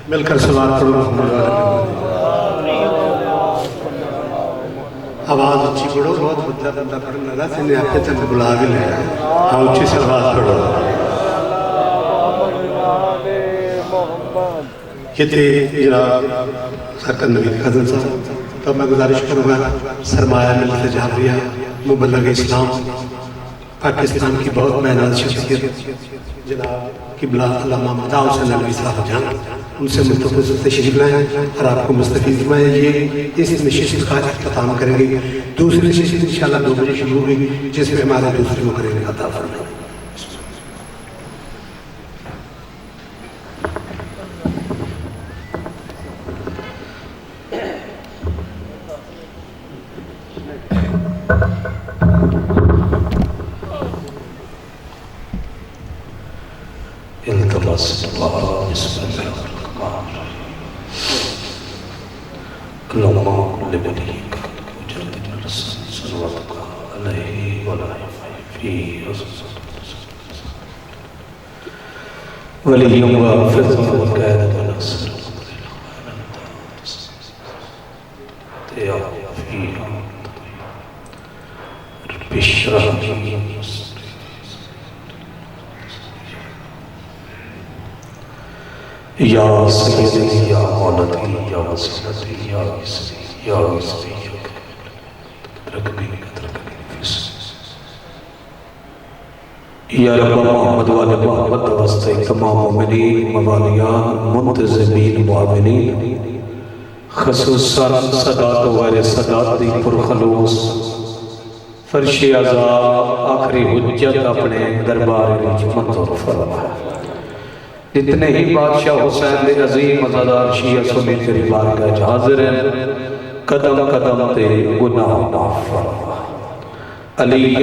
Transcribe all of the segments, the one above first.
مل کر صلوات پڑھو آواز اچھی پڑھو، بہت بندہ پڑھنے لگا سنے آپ کے چند بلا بھی لے رہے ہیں، ہاں اچھی صلوات پڑھو۔ یہ تھے جناب سرکار نبی خزن صاحب، تو میں گزارش کروں گا سرمایہ ملت جعفریہ مبلغ اسلام پاکستان کی بہت محنت شخصیت جناب قبلہ علامہ مداؤ حسین نبوی صاحب جان، ان سے متفق تشریف لائیں اور آپ کو مستفید فرمائیں۔ یہ اس نشست کا اختتام کریں گے، دوسری نشست انشاءاللہ 2 بجے شروع ہوگی جس میں ہمارے دوسرے مقرر عطا فرمائیں۔ ولی وافظ وقید ونصر تیا فیہ رب اشرح لي یا سیدی یا مولدی یا وسیلتی یا عزتی یا عزتی رکھنی یا رب محمد والے محمد واسطے تمام مومنین موالیان منتظمین معاملین خصوصاً صدات و غیر صدات دی پرخلوص فرش عزا آخری حجت اپنے دربار وچ منظور فرما۔ جتنے ہی بادشاہ حسین دے عظیم عزادار شیعہ سنی تیری بارگاہ حاضر ہیں، قدم قدم تے گناہ معاف فرما۔ علی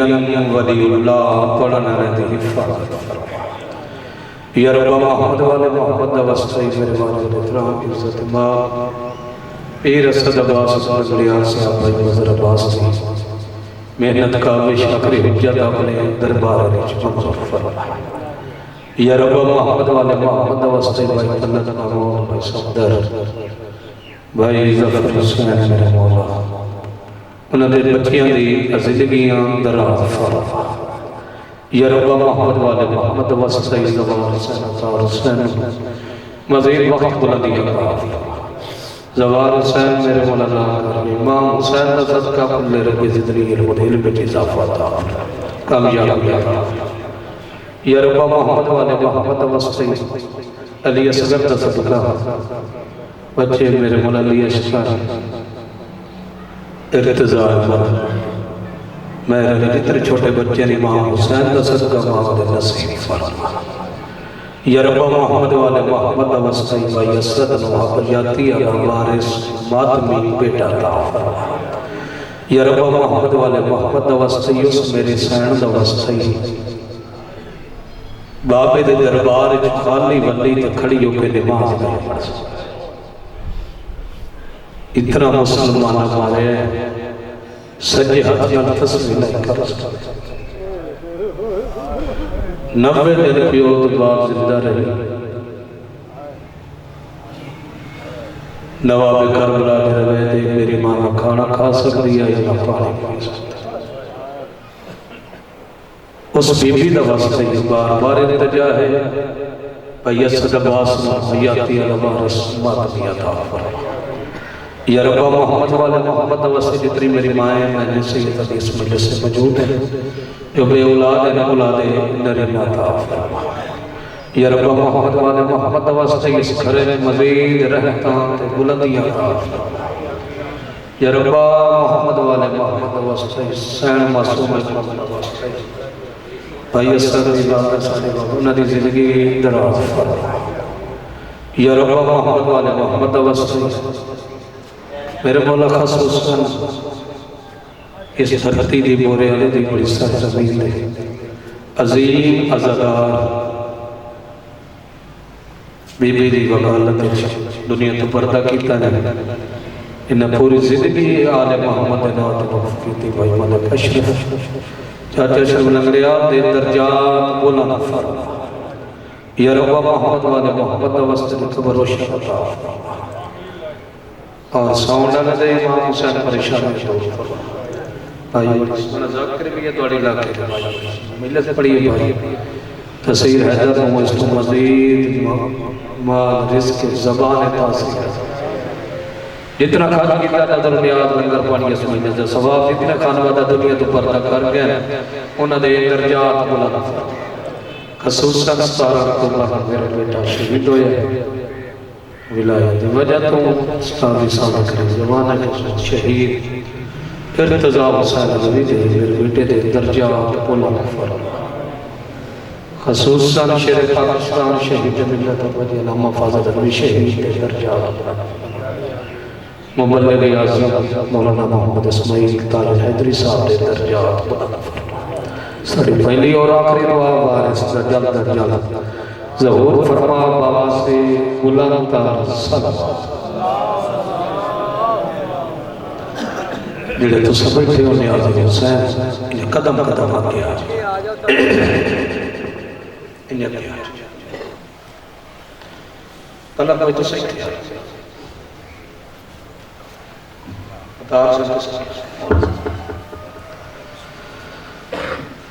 ولی اللہ پڑھنا رہتے حفاظت فرما۔ یا رب محمد والے محمد واسطے میرے والد احترام عزت ماں پیر اسد عباس بغلیار صاحب بھائی وزر عباس تھی محنت کاوش آخری حجت اپنے دربار وچ منظور فرما۔ یا رب محمد والے محمد واسطے بھائی طلت محمود بھائی صفدر بھائی ظفر حسین میرے مولا انہوں نے بچیاں دی زندگیاں دراز فرما۔ یا رب محمد والے محمد واسطے زوال حسین اطار حسین مزید وقت بلندیاں کا فرما۔ زوال حسین میرے مولا امام حسین دا صدقہ کل رب زدنی علم علم کی اضافہ عطا کامیابی عطا۔ یا رب محمد والے محمد واسطے علی اصغر دا صدقہ بچے میرے مولا علی اشکار ارتضاء فرما۔ میرے جتنے چھوٹے بچے امام حسین دا صدقہ محمد نصیب فرما۔ یا رب محمد والے محمد واسطے بھائی اسد نواب یاتی اگر وارث ماتمی بیٹا عطا فرما۔ یا رب محمد والے محمد واسطے یوس میرے سین دا واسطے بابے دے دربار خالی ولی تے کھڑی ہو کے نماز دا پڑھ اتنا مسلمان ہمارے سجے ہاتھ نال تصویر نہیں کر سکتے۔ 90 دن پیو تو بعد زندہ رہی نواب کربلا دے روے دے میری ماں کھانا کھا سکتی ہے یا پانی پی سکتی۔ اس بی بی دا واسطے بار بار التجا ہے بھئی اسد عباس حیاتی الوارث ماتمی عطا فرما۔ یا رب محمد والے محمد واسطے جتنی میری مائیں میں نے سید علی اس مجلس سے موجود ہیں جو بے اولاد ہے اولاد نرین عطا فرما۔ یا رب محمد والے محمد واسطے اس گھرے میں مزید رحمتاں تے بلندیاں عطا فرما۔ یا رب محمد والے محمد واسطے سین معصوم محمد واسطے بھائی اسد عبادت سارے انہاں دی زندگی دراز فرما۔ یا رب محمد والے محمد واسطے میرے مولا خصوصاً اس دھرتی دی بورے علی دی بڑی سرزمین دے عظیم عزادار بی بی دی وکالت دنیا تو پردہ کیتا ہے انہیں پوری زندگی آل محمد نات وقف کیتی بھائی ملک اشرف چاچا شرم لنگریاب دے درجات بلند فرما۔ یا رب محمد والے محمد واسطے قبر روشن عطا فرما اور ساؤنڈ والے دے امام حسین پریشانی دور فرما آئیے ذاکر بھی ہے توڑی علاقے کے ملت پڑی ہے بھائی تصویر حیدر ہوں اس کو مزید مال رزق زبان تاثیر جتنا کھانا کیتا نظر نیاز لنگر پانی اس مہینے سے ثواب جتنا کھانا وعدہ دنیا تو پردہ کر گیا انہاں دے درجات بلند خصوصاً 17 اکتوبر میرا بیٹا شہید ہویا ولایت وجہ تو استادی صاحب کریں زمانہ کے شہید ارتضا حسین علی دے میرے بیٹے دے درجات بلند فرما خصوصاً شیر پاکستان شہید ملت وجہ علامہ فاضل علی شہید دے درجات مبلغ اعظم مولانا محمد اسماعیل طارق حیدری صاحب دے درجات بلند فرما ساری پہلی اور آخری دعا وارث جلد جلد ظہور فرما بابا سے بلند تر صلوات جڑے تو سب بیٹھے ہو نیاز حسین انہیں قدم قدم آگے آ جائے انہیں آگے آ جائے طلب میں تو صحیح کیا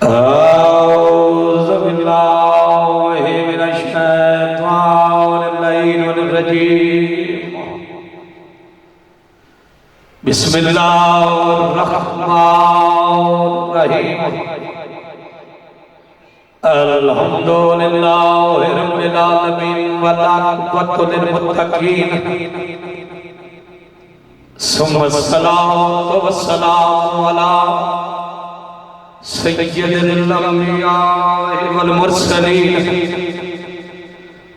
اعوذ باللہ من الشیطان اللعین الرجیم بسم اللہ الرحمن الرحیم الحمدللہ رب العالمین والعاقبۃ للمتقین ثم الصلاة والسلام علی سید الانبیاء والمرسلین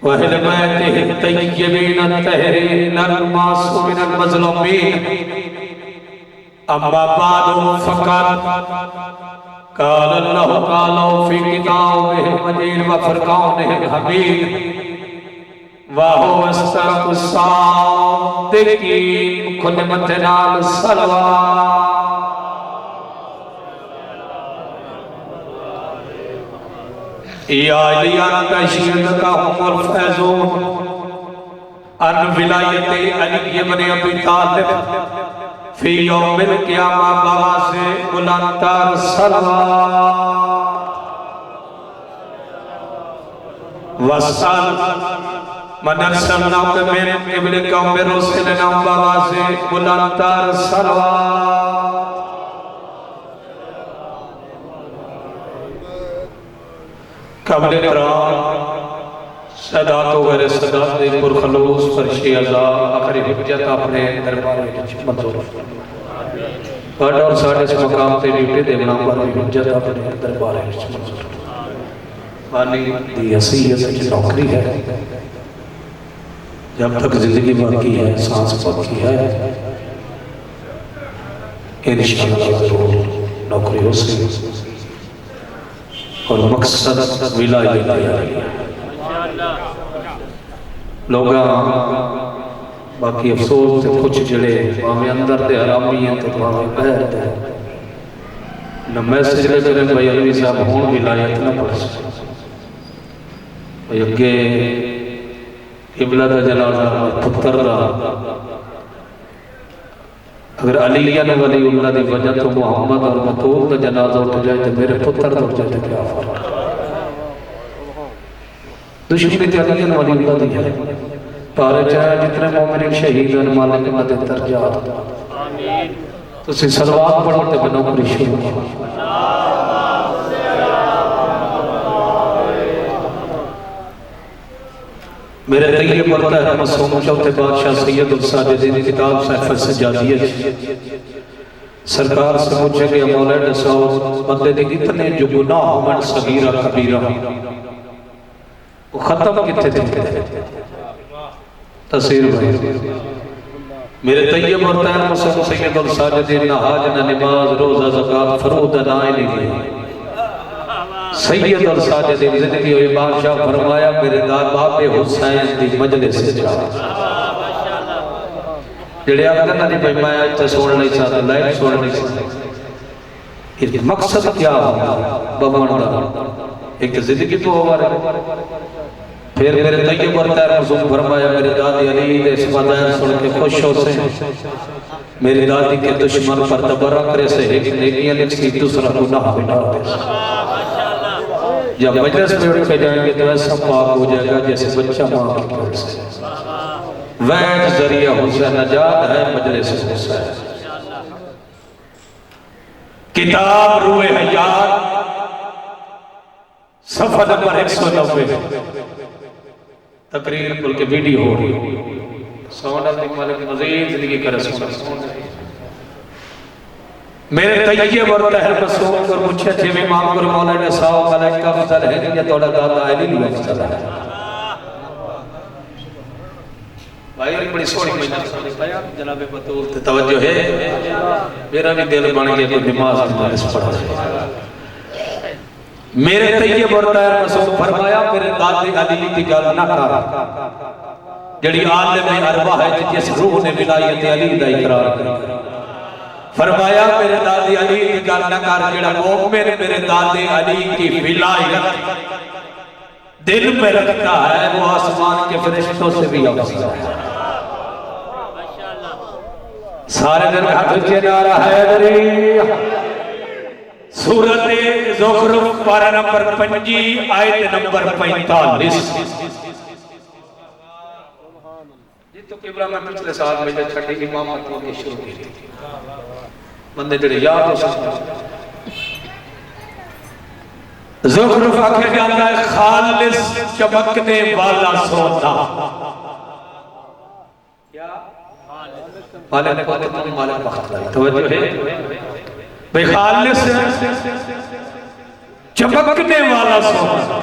واہل بیتہ الطیبین الطاہرین المعصومین المظلومین اما بعد فقط قال اللہ تعالی فی کتابہ المجید وفرقانہ الحمید وَهُوَ أَصْدَقُ الصَّادِقِينَ كُلِّ مَتْنَالِ الصَّلَوَاتِ يَا عَلِيًّا تَشْهِدُكَ هُمُ الْفَائِزُونَ عَنْ وِلَایَتِ عَلِيِّ بْنِ أَبِي طَالِبٍ فِي يَوْمِ الْقِيَامَةِ بَوَاسِ بُلَندَ الصَّلَوَاتِ وَاسْأَلْ من ارسلناک من قبلک ومن رسلنا بواز بلند الصلوات قبل اقرار صدات و غیر صدات دے پرخلوص فرشی اللہ آخری حجت اپنے دربار میں منظور بڑھ اور ساڑھے اس مقام تے ڈیوٹی دے بنا پر حجت اپنے دربار میں منظور بانی دی حسیت کی نوکری ہے جب تک زندگی باقی ہے سانس باقی ہے انشاءاللہ ضرور نوکری ہو سکے اور مقصد ولایت تیاری ہے لوگاں باقی افسوس تے کچھ جڑے باہمیں اندر دے حرامی ہیں تے باہمیں بہر دے نہ میسج لے کریں بھائی علیوی صاحب ہون ولایت نہ پڑھ سکے بھائی اگے قبلہ دا جنازہ پتر دا اگر علیہ نے ولی اللہ دی وجہ تو محمد اور بطول دا جنازہ اٹھ جائے تو میرے پتر دا اٹھ جائے تو کیا فرق دشمنی تے علیہ نے ولی اللہ دی ہے پارے چاہے جتنے مومنین شہید ہیں مالک مدد درجات تو اسی صلوات پڑھو تے بنو کری شروع میرے طیب پڑھتا ہے مسعود چوتھے بادشاہ سید الساجدین کتاب صحیفہ السجادیہ سرکار سے پوچھے کہ مولا دساؤ بندے دے اتنے جو گناہ من صغیرہ کبیرہ وہ ختم کتے دے تصویر بھائی میرے طیب پڑھتا ہے مسعود سید الساجدین نہ حاج نہ نماز روزہ زکاة فرود نہ آئینی نہیں سید اور ساجدین زندگی ہوئی بادشاہ فرمایا میرے باپ حسین دی مجلس سے جا جڑے آگے نہ نہیں بھائی میں سوڑ نہیں چاہتا لائٹ سوڑ نہیں چاہتا اس مقصد کیا ہوگا بابان دا ایک زندگی تو ہوا رہے پھر میرے طیب اور طاہر معصوم فرمایا میرے دادی علی دے اس فضائل سن کے خوش ہو سے میری دادی کے دشمن پر تبرہ کرے سے ایک نیکیاں لکھتی دوسرا گناہ بنا دے جب مجلس میں اٹھ کے جائیں گے تو ایسا پاک ہو جائے گا جیسے بچہ ماں کی پیٹ سے وید ذریعہ حسین نجات ہے مجلس حسین کتاب روح حیات صفحہ نمبر 190 تقریر کل کے ویڈیو ہو رہی سونا دیکھ مالک مزید زندگی کا رسول میرے طیب اور طاہر معصوم اور مجھے تھے امام اور مولانا صاحب ملائک کا فضل ہے یا توڑا دادا علی بھی فضل ہے بھائی بڑی سوڑی مجھے جناب بطول توجہ ہے میرا بھی دل بن گیا کوئی نماز نماز پڑھا ہے میرے طیب اور طاہر معصوم فرمایا میرے دادی علی کی گل نہ کر جڑی عالم ارواح ہے جس روح نے ولایت علی دا اقرار کیا فرمایا میرے دادی علی کی گل نہ کر جڑا مومن میرے دادی علی کی ولایت دل میں رکھتا ہے وہ آسمان کے فرشتوں سے بھی افضل ہے سارے دن ہاتھ اٹھے نعرہ حیدری سورت زخرف پارہ نمبر 5 آیت نمبر 45 جی تو قبلہ میں پچھلے سال میں چھٹی امامت کی شروع کی تھی بندے جڑے یاد ہو سکتے زخرف آکھے جاتا ہے خالص چمکنے والا سونا مالک قوت مالک بخت لائی توجہ ہے بھئی خالص چمکنے والا سونا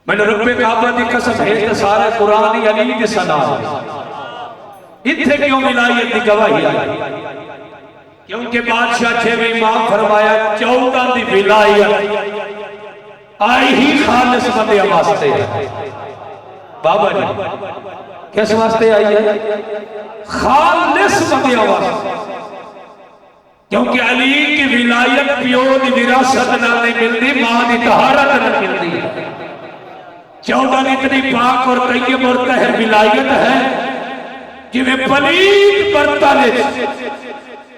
میں نے رب کعبہ دی قسم ہے سارے قرآن علی دی صدا اتھے کیوں ولایت دی گواہی آئی کیونکہ بادشاہ چھویں امام فرمایا 14 دی ولایت آئی ہی خالص بندے واسطے بابا جی کس واسطے آئی ہے خالص بندے واسطے کیونکہ علی کی ولایت پیو دی وراثت نہ نہیں ملتی ماں دی طہارت نہ ملتی 14 اتنی پاک اور طیب اور طاہر ولایت ہے جنہیں پلید برطانج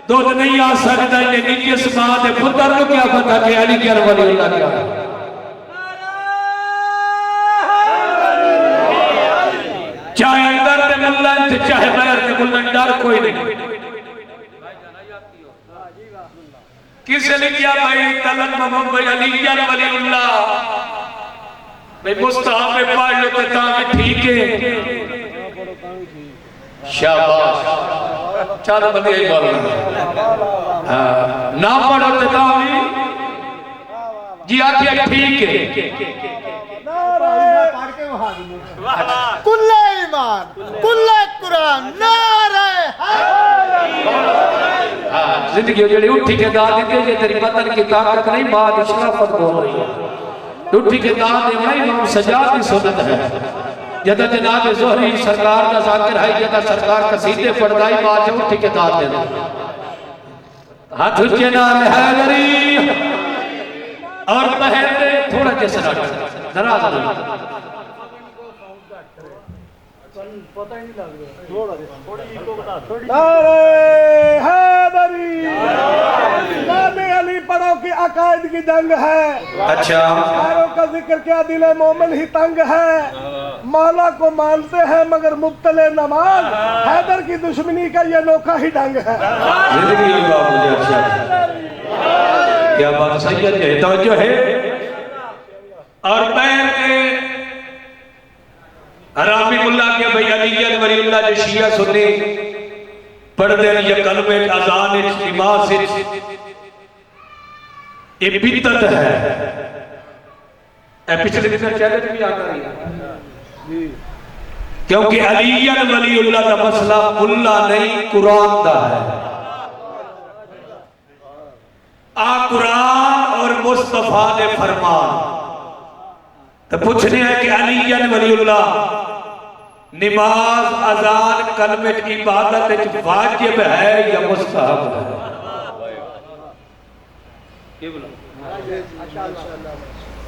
دودھ نہیں آ سکتا یہ نیجس ماں دے پتر کو کیا پتا کہ علی کی ولی اللہ کیا ہے چاہے اندر دے ملن چاہے بیر دے ملن ڈر کوئی نہیں کسے لکھیا بھائی طلب محمد علی ولی اللہ بھئی مستحب میں پڑھ لو کہ تاں ٹھیک ہے شاباش چارہ بندی ایک بار نہ پڑھو تے تاں بھی جی آتی ہے ٹھیک ہے کل ایمان کل قرآن نعرہ زندگی ہو جڑی اٹھی کے داد دیتے یہ تیری بدن کی طاقت نہیں بعد اشرافت ہو رہی ہے اٹھی کے داد دیتے امام سجاد کی سنت ہے جدہ جناب زہری سرکار کا ذاکر ہے جدہ سرکار کا سیدھے پڑھدائی بات ہے اٹھی کے داد دیتے ہاتھ اچھے نام حیدری اور پہلے تھوڑا جیسے راٹھا دراز نہیں نعرہ حیدری نام علی پڑھو کی عقائد کی جنگ ہے اچھا پیروں کا ذکر کیا دل مومن ہی تنگ ہے مولا کو مانتے ہیں مگر مبتلے نماز حیدر کی دشمنی کا یہ نوکا ہی ڈنگ ہے زندگی اللہ مجھے اچھا کیا بات سید ہے توجہ ہے اور پیر کے حرامی اللہ کے بھئی علی ولی اللہ جو شیعہ سنی پڑھ دے یہ کلمہ اذان نماز یہ بدعت ہے اے پچھلے دن چہرے بھی آ رہی ہے کیونکہ علی ولی اللہ کا مسئلہ اللہ نہیں قرآن دا ہے قرآن اور مصطفیٰ نے فرمان تو پوچھنے ہے کہ علی ولی اللہ نماز اذان کلمہ عبادت واجب ہے یا مستحب ہے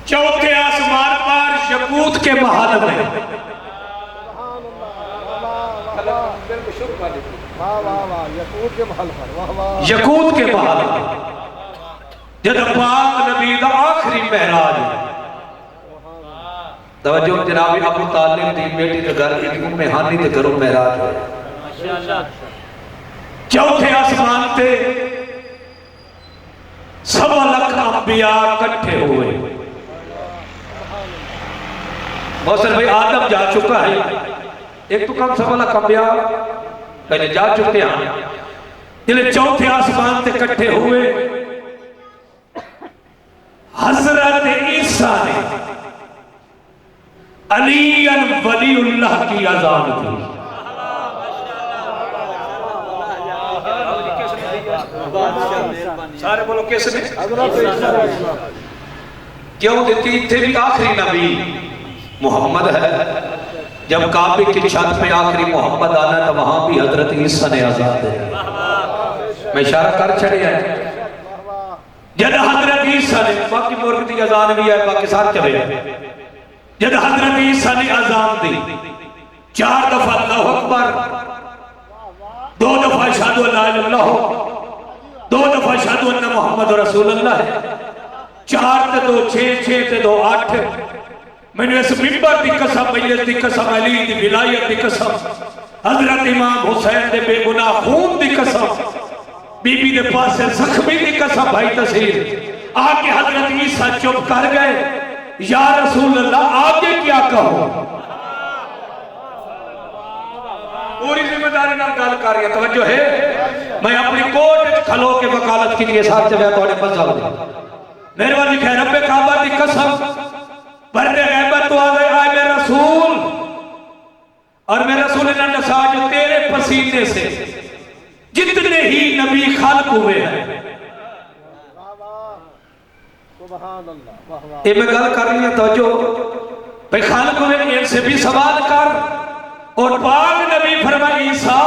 چوتھے آسمان پر یقوت کے محل میں یقوت کے محل میں جد پاک نبی دا آخری معراج توجہ جناب ابو طالب دی بیٹی کے گھر کی ام ہانی کے گھروں معراج ہوئے چوتھے آسمان تے 1.25 لاکھ انبیاء کٹھے ہوئے محسن بھائی آدم جا چکا ہے ایک تو کم 1.25 لاکھ انبیاء پہلے جا چکے ہیں جنہیں چوتھے آسمان تے کٹھے ہوئے حضرت عیسیٰ نے علی ولی اللہ کی اذان دی سارے بولو کس نے کیوں دیتی تھے بھی آخری نبی محمد ہے جب کعبے کی چھت پہ آخری محمد آنا تو وہاں بھی حضرت عیسیٰ نے آزاد ہے میں اشارہ کر چھڑے ہیں جد حضرت عیسیٰ نے باقی مورک دی اذان بھی ہے باقی ساتھ چلے جد حضرت عیسیٰ نے اذان دی 4 دفعہ اللہ اکبر 2 دفعہ اشہدو اللہ الہ الا اللہ 2 دفعہ اشہدو ان محمد رسول اللہ ہے 4 تے 2 6 6 تے 2 8 میں نے اس ممبر دی قسم میت دی قسم علی دی ولایت دی قسم حضرت امام حسین دے بے گناہ خون دی قسم بی بی دے پاس زخمی دی قسم بھائی تصیر آگے حضرت عیسیٰ چپ کر گئے یا رسول اللہ آگے کیا کہو پوری ذمہ داری نہ گال کر رہی ہے توجہ ہے میں اپنی کوٹ کھلو کے وکالت کے لیے ساتھ چلے تو انہیں بچا دیں میرے والی کہہ رب کعبہ دی قسم پردے غیبت تو آگئے آئے میرے رسول اور میرے رسول نے نسا جو تیرے پسینے سے جتنے ہی نبی خلق ہوئے ہیں یہ میں گل کر رہی ہے توجہ بھئی خالق ہوئے ان سے بھی سوال کر اور پاک نبی فرمائی عیسیٰ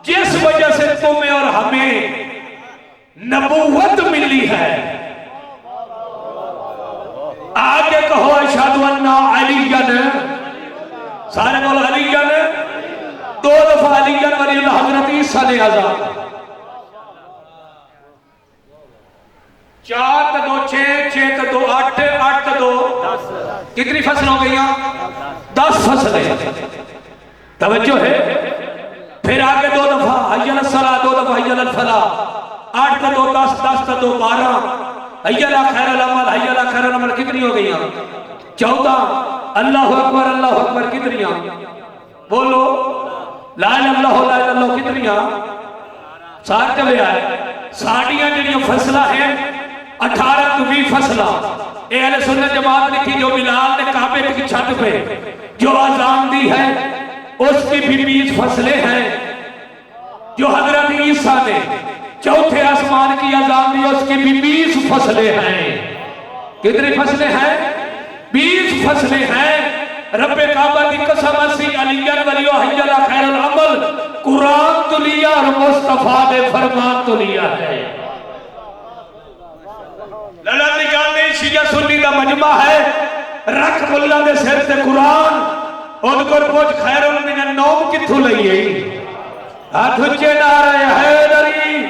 جس وجہ سے تمہیں اور ہمیں نبوت ملی ہے آگے کہو اشہدو انہ علیین سارے بولو علیین 2 دفعہ علیین ولی اللہ حضرت عیسیٰ نے آزاد 4 تے 2 6 6 تے 2 8 8 تے 2 کتنی فصل ہو گئی 10 فصلیں توجہ ہے پھر آگے 2 دفعہ حیّ الصلاۃ 2 دفعہ حیّ الفلاح 8 تے 2 10 10 تے 2 12 حیّ لا خیر العمل حیّ لا خیر العمل کتنی ہو گئی 14 اللہ اکبر کتنی بولو لا الہ الا اللہ کتنی ساتھ چلے آئے ساڑیاں جنہی فصلہ ہیں 18 تو 20 فصلہ اے اہل سنت جماعت لکھی جو بلال نے کعبے کی چھت پہ جو اذان دی ہے اس کی بھی 20 فصلیں ہیں جو حضرت عیسیٰ نے چوتھے آسمان کی اذان دی اس کی بھی 20 فصلیں ہیں کتنی فصلیں ہیں 20 فصلیں ہیں رب کعبہ دی قسم اسی علیین ولی حی لا خیر العمل قرآن تو لیا اور مصطفیٰ نے فرمان تو لیا ہے لڑا نکالنے شیعہ سنی دا مجمع ہے رکھ ملہ دے سر سے قرآن ان کو پوچھ خیر من النوم کتھو لئیے ہاتھ اچھے نعرہ حیدری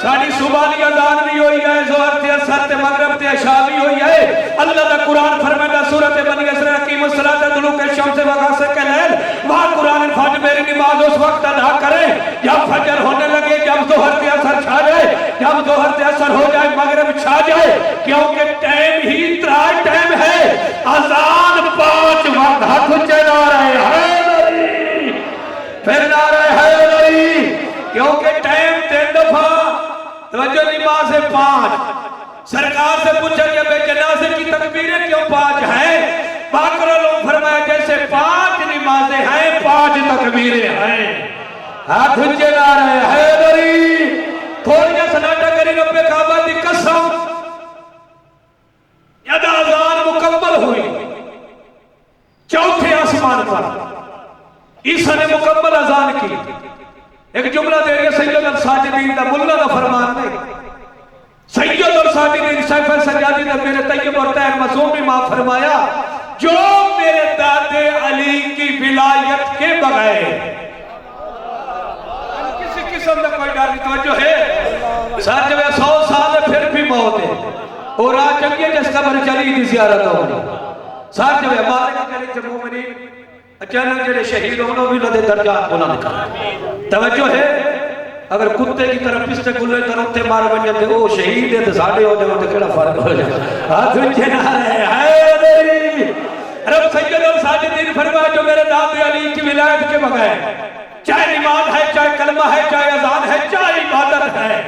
ساری صبح دی اذان بھی ہوئی ہے زہر تے اثر تے مغرب تے عشاء بھی ہوئی ہے اللہ دا قرآن فرمائدہ سورۃ بنی اسرائیل اقیموا الصلاۃ دلوک الشمس وغسق اللیل وہاں قرآن فجر میری نماز اس وقت ادا کرے جب فجر ہونے لگے جب ظہر تے اثر چھا جائے جب ظہر تے اثر ہو جائے مغرب چھا جائے کیونکہ ٹائم ہی ترائی ٹائم ہے اذان 5 وقت ہاتھ اچھے نعرہ حیدری پھر نعرہ حیدری کیونکہ ٹائم 3 دفعہ توجہ نماز 5 سرکار سے پوچھا کہ بے جنازے کی تکبیریں کیوں 5 ہیں باقر لوگ فرمایا جیسے 5 نمازیں ہیں 5 تکبیریں ہیں ہاتھ اچھے نعرہ حیدری تھوڑی سناٹا کری رب کعبہ دی قسم جب اذان مکمل ہوئی چوتھے آسمان پر عیسیٰ نے مکمل اذان کی ایک جملہ دے رہی ہے سید الساجدین دا ملہ دا فرمان نہیں سید الصادقین سیف سجادی نے میرے طیب اور طاہر معصوم میں ماں فرمایا جو میرے دادے علی کی ولایت کے بغیر کسی قسم کا کوئی ڈر نہیں، توجہ ہے ساتھ جب 100 سال ہے پھر بھی موت ہے اور آج چنگی ہے جس قبر چلی دی زیارت ہونی ساتھ جب ہمارے کلی جب مومنین اچانک جڑے شہید ہونا بھی لدے درجات بلند کر توجہ ہے اگر کتے کی طرف پستے گلے طرف تے مار بنجے تے او شہید ہے تے ساڑھے ہو جائے تے کڑا فرق ہو جائے ہاتھ اچھے نعرے حیدری رب سید الصادقین فرمایا جو میرے دادے علی کی ولایت کے بغیر چاہے نماز ہے چاہے کلمہ ہے چاہے اذان ہے چاہے عبادت ہے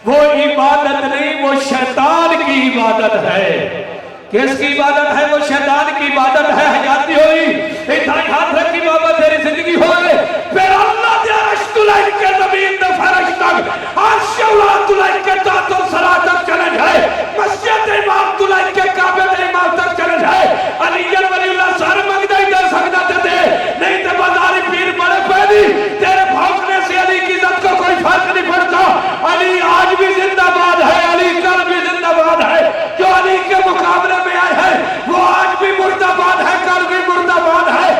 وہ عبادت نہیں وہ شیطان کی عبادت ہے کس کی عبادت ہے وہ شیطان کی عبادت ہے حیاتی ہوئی اتھائی ہاتھ رکھی بابا تیری زندگی ہوئے پھر اللہ دے عرش تلائن کے زمین دے فرش تک عرش اولاد تلائن کے تحت و صلاح تک چلے جائے مسجد امام تلائن کے کعبے دے امام تک چلے جائے علی ولی اللہ سارے مگدہ ہی دے سکتا تے دے نہیں تے بازاری پیر بڑے پیدی تیرے بھونکنے سے علی کی عزت کو کوئی فرق نہیں پڑتا علی آج بھی زندہ باد ہے علی کل بھی زندہ باد ہے جو علی کے مقابلے میں آئے ہیں وہ آج بھی مردہ باد ہے کل بھی مردہ باد ہے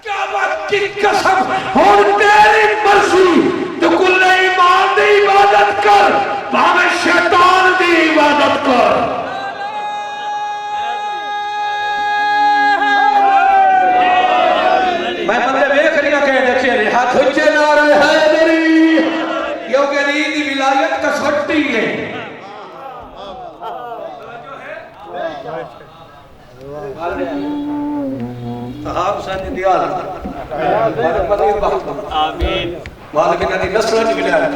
قیامت کی قسم اور تیری مرضی تو کل ایمان دی عبادت کر بھاوے شیطان دی عبادت کر میں بندے بیک رہا کہہ دیکھے رہے ہاتھ اچھے نعرے حیدری کیونکہ علی دی ولایت کا سٹی ہے صحاب سانی دیال آمین مالک نبی نصر کی ولایت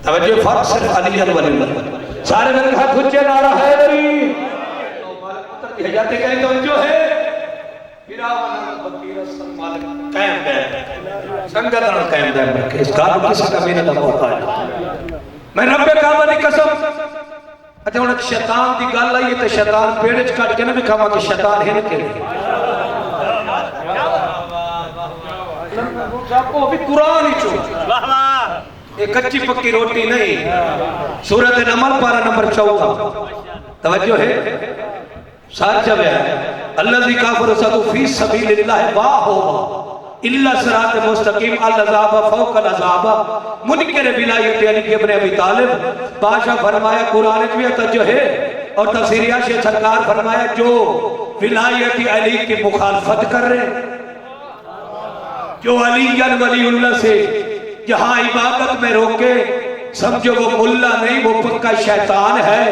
توجہ فرق صرف علی ولی اللہ سارے میرے ہاتھ اچھے نعرہ حیدری مالک پتر کی حجاتے کہیں توجہ ہے قائم دے سنگتن قائم دے اس کارو کسی کا میرے دم ہوتا ہے میں رب کعبہ دی قسم اچھا انہیں شیطان دی گال آئی ہے تو شیطان پیڑے چکاٹ کے نبی کہا کہ شیطان ہن کے لئے وہ بھی قرآن ہی چھو ایک کچی پکی روٹی نہیں سورت نمل پارا نمبر 14 توجہ ہے ساتھ جب ہے الذی کافر صدو فی سبیل اللہ واہو اللہ صراط مستقیم العذاب فوق العذاب منکر ولایت علی ابن ابی طالب بادشاہ فرمایا قرآن کی توجہ ہے اور تفسیر عاشق سرکار فرمایا جو ولایت علی کی مخالفت کر رہے جو علی ولی اللہ سے جہاں عبادت میں روکے سمجھو وہ ملا نہیں وہ پکا شیطان ہے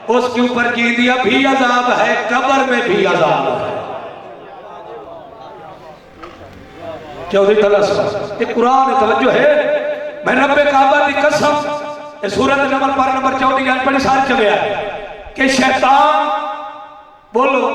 اس کے اوپر کی دیا بھی عذاب ہے قبر میں بھی عذاب ہے چودھری تلسہ یہ قرآن توجہ ہے میں رب کعبہ دی قسم سورت نمبر پارا نمبر 14 پڑھی سال چلے آئے کہ شیطان بولو